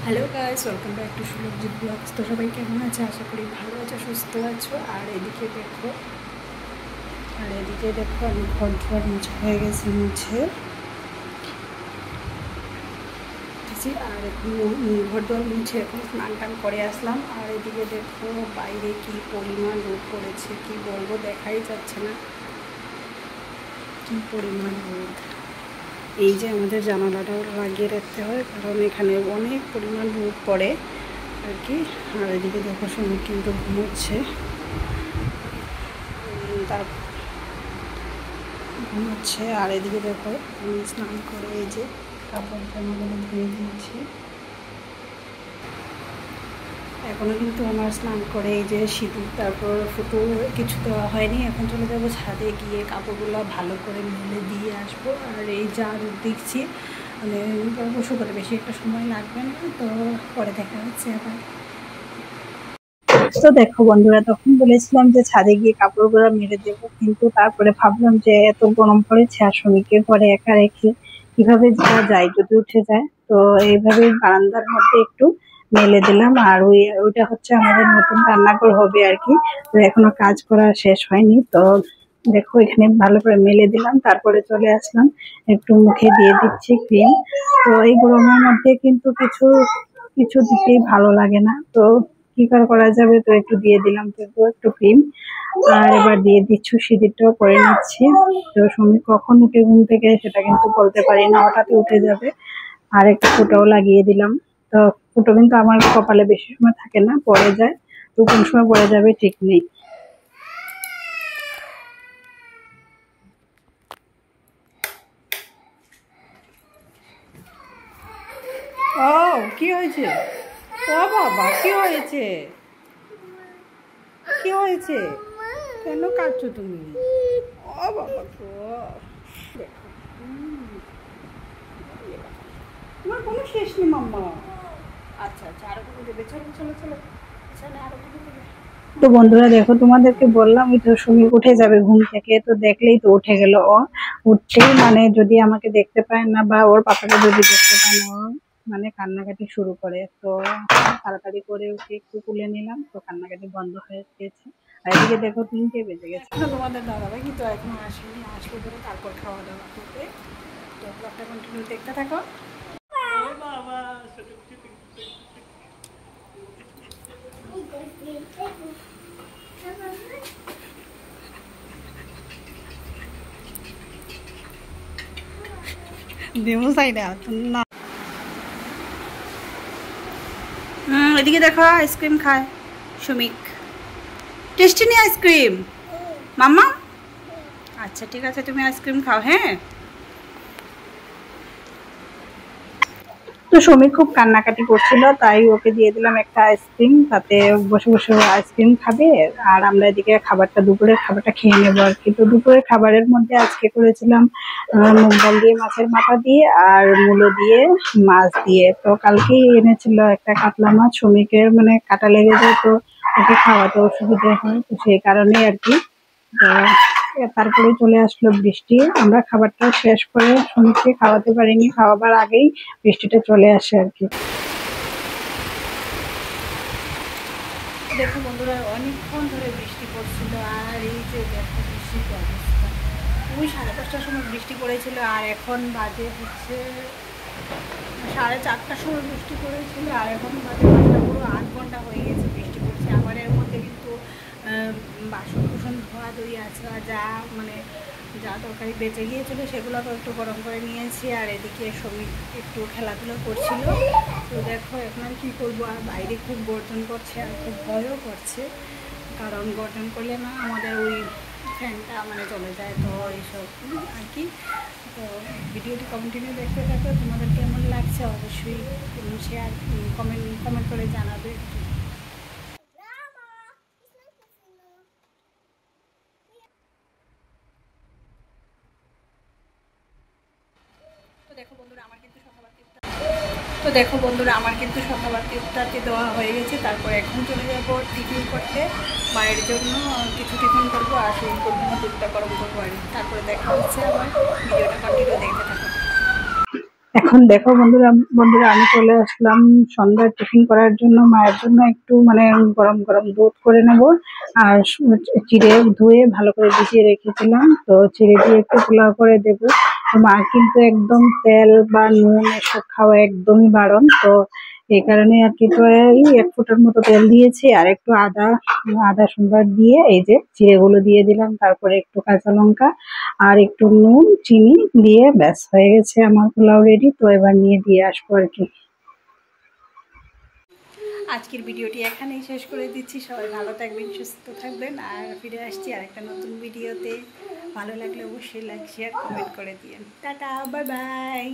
Hello guys, welcome back to Sulavjit vlogs. তো সবাই কেমন আছে? আশা করি ভালো আছো, সুস্থ আছো। আর এদিকে দেখো আমি ঘর ধোয়ার মুছে হয়ে গেছে আর এখন ঘর ধোয়ার মুছে এখন স্নান টান করে আসলাম। আর এদিকে দেখো বাইরে কি পরিমাণ রোদ পড়েছে, কি বলবো, দেখাই যাচ্ছে না কি পরিমাণ রোদ। এই যে আমাদের জানালাটাও লাগিয়ে রাখতে হয়, কারণ এখানে অনেক পরিমাণ রোদ পড়ে আর কি। আর এদিকে দেখো সময় কিন্তু ঘুমোচ্ছে, আর এদিকে দেখো আমি স্নান করে এই যে কাপড় জামাগুলো ধুয়ে দিয়েছি। এখনও কিন্তু আমার স্নান করে এই যে সিঁদুর তারপর ফুটো কিছু দেওয়া হয়নি। এখন চলে যাবো ছাদে, গিয়ে কাপড়গুলো ভালো করে মেলে দিয়ে আসবো। আর এই যা রোদ দেখছি মানে অবশ্য করে বেশি একটা সময় লাগবে না, তো পরে দেখা হচ্ছে আবার। তো দেখো বন্ধুরা, তখন বলেছিলাম যে ছাদে গিয়ে কাপড়গুলো মেলে দেবো, কিন্তু তারপরে ভাবলাম যে এত গরম পড়েছে আর শ্রমিকের ঘরে একা রেখে কিভাবে যাওয়া যায়, যদি উঠে যায়। তো এইভাবে বারান্দার মধ্যে একটু মেলে দিলাম। আর ওইটা হচ্ছে আমাদের নতুন রান্নাঘর হবে আর কি। তো এখনো কাজ করা শেষ হয়নি। তো দেখো এখানে ভালো করে মেলে দিলাম, তারপরে চলে আসলাম, একটু মুখে দিয়ে দিচ্ছি ক্রিম। তো এই গরমের মধ্যে কিন্তু কিছু কিছু দিতেই ভালো লাগে না, তো কি করা যাবে, তো একটু দিয়ে দিলাম কিন্তু একটু ক্রিম। আর এবার দিয়ে দিচ্ছি, সিঁদুরটাও করে নিচ্ছি। তো সময় কখন উঠে ঘুম থেকে সেটা কিন্তু বলতে পারি না, হঠাৎ উঠে যাবে। আর একটু ফুটাও লাগিয়ে দিলাম। তো ফুটো কিন্তু আমার কপালে বেশি সময় থাকে না, পড়ে যায়। তো কোন সময় পড়ে যাবে ঠিক নেই। ও কি হয়েছে? ও বাবা, কি হয়েছে? কি হয়েছে? কেন কাঁদছো তুমি? ও বাবা গো, দেখো তোমার কোনো শেষ নেই মাম্মা। আচ্ছা আচ্ছা, আরো কোনো দেবে? চলো চলো চলো, এখানে আরো কোনো দেবে। তো বন্ধুরা দেখো, তোমাদেরকে বললাম ওই তো সুমি উঠে যাবে ঘুম থেকে, তো দেখলেই তো উঠে গেল ও। উঠছেই মানে যদি আমাকে দেখতে পায় না বা ওর পাপাকে যদি দেখতে পায় না, ও মানে কান্নাকাটি শুরু করে। তো তাড়াতাড়ি করে ওকে একটু তুলে নিলাম, তো কান্নাকাটি বন্ধ হয়ে গেছে। আর এদিকে দেখো 3টে বেজে গেছে, তোমাদের দাদাভাই কিন্তু এখনো আসেনি, আসবে বলে তারপর খাওয়া দাওয়া করবে। তো ব্লগটা কন্টিনিউ দেখতে থাকো। দেবো চাই না। এদিকে দেখো আইসক্রিম খায় সুমিক, টেস্টি নি আইসক্রিম মাম্মা। আচ্ছা ঠিক আছে, তুমি আইসক্রিম খাও। হ্যাঁ, তো সমীর খুব কান্নাকাটি করছিল, তাই ওকে দিয়ে দিলাম একটা আইসক্রিম, তাতে বসে বসে আইসক্রিম খাবে। আর আমরা এদিকে দুপুরের খাবারটা খেয়ে নেবো আর কি। তো দুপুরের খাবারের মধ্যে আজকে করেছিলাম মুগ ডাল দিয়ে মাছের মাথা দিয়ে আর মূলো দিয়ে মাছ দিয়ে। তো কালকেই এনেছিল একটা কাতলা মাছ, সমীকের মানে কাটা লেগে যায়, তো ওকে খাওয়াতে অসুবিধা হয়, তো সেই কারণেই আর কি। তো তারপরে চলে আসলো বৃষ্টি, আমরা খাবারটা শেষ করে সমীককে খাওয়াতে পারিনি, খাওয়াবার আগেই বৃষ্টিটা চলে আসে আর কি। দেখো বন্ধুরা, অনেকক্ষণ ধরে বৃষ্টি পড়ছিল। আর এই যে দেখো বৃষ্টির অবস্থা, ওই 5:30টার সময় বৃষ্টি পড়েছিল, আর এখন বাজে হচ্ছে 4:30টার সময় বৃষ্টি পড়েছিল, আর এখন বাজে 5টা, পুরো 8 ঘন্টা হয়ে গেছে বৃষ্টি পড়ছে। আবার এর মধ্যে কিন্তু বাসন কুসন ধোয়া ধুই আছে, আর যা তরকারি বেঁচে গিয়েছিলো সেগুলোকে একটু গরম করে নিয়েছি। আর এদিকে শ্রমিক একটু খেলাধুলো করছিল। তো দেখো এখন আর কী করবো, আর বাইরে খুব গর্জন করছে আর খুব ভয়ও করছে, কারণ গর্জন করলে না আমাদের ওই ফ্যানটা চলে যায়। তো এইসব আর কি। তো ভিডিওটি কন্টিনিউ দেখতে থাকো, তোমাদের কেমন লাগছে অবশ্যই শেয়ার কমেন্ট করে জানাবে। তো দেখো বন্ধুরা, আমার কিন্তু সকালবাতি ইফতারটি দেওয়া হয়ে গেছে। তারপর এখন চলে যাবো টিফিন করতে, মায়ের জন্য কিছু টিফিন করবো, আর শুরু করবো দুধটা গরম করবো আর তারপরে দেখা হচ্ছে আবার। ভিডিওটা কন্টিনিউ দেখতে থাকো। এখন দেখো বন্ধুরা বন্ধুরা আমি চলে আসলাম সন্ধ্যার টিফিন করার জন্য। মায়ের জন্য একটু মানে গরম গরম দুধ করে নেব। আর চিড়ে ধুয়ে ভালো করে ভিজিয়ে রেখেছিলাম, তো চিড়ে দিয়ে একটু পোলাও করে দেব। মা কিন্তু একদম তেল বা নুন এসব খাওয়া একদমই বারণ, তো এই কারণে আর কি, তো এই 1 ফোঁটার মতো তেল দিয়েছি আর একটু আদা আদা সম্বার দিয়ে এই যে চিড়েগুলো দিয়ে দিলাম, তারপরে একটু কাঁচা লঙ্কা আর একটু নুন চিনি দিয়ে ব্যাস হয়ে গেছে আমার পোলাও রেডি। তো এবার নিয়ে দিয়ে আসবো আর কি। আজকের ভিডিওটি এখানেই শেষ করে দিচ্ছি। সবাই ভালো থাকবেন, সুস্থ থাকবেন, আর ফিরে আসছি আরেকটা নতুন ভিডিওতে। ভালো লাগলে অবশ্যই লাইক শেয়ার কমেন্ট করে দিয়েন। Tata, bye bye.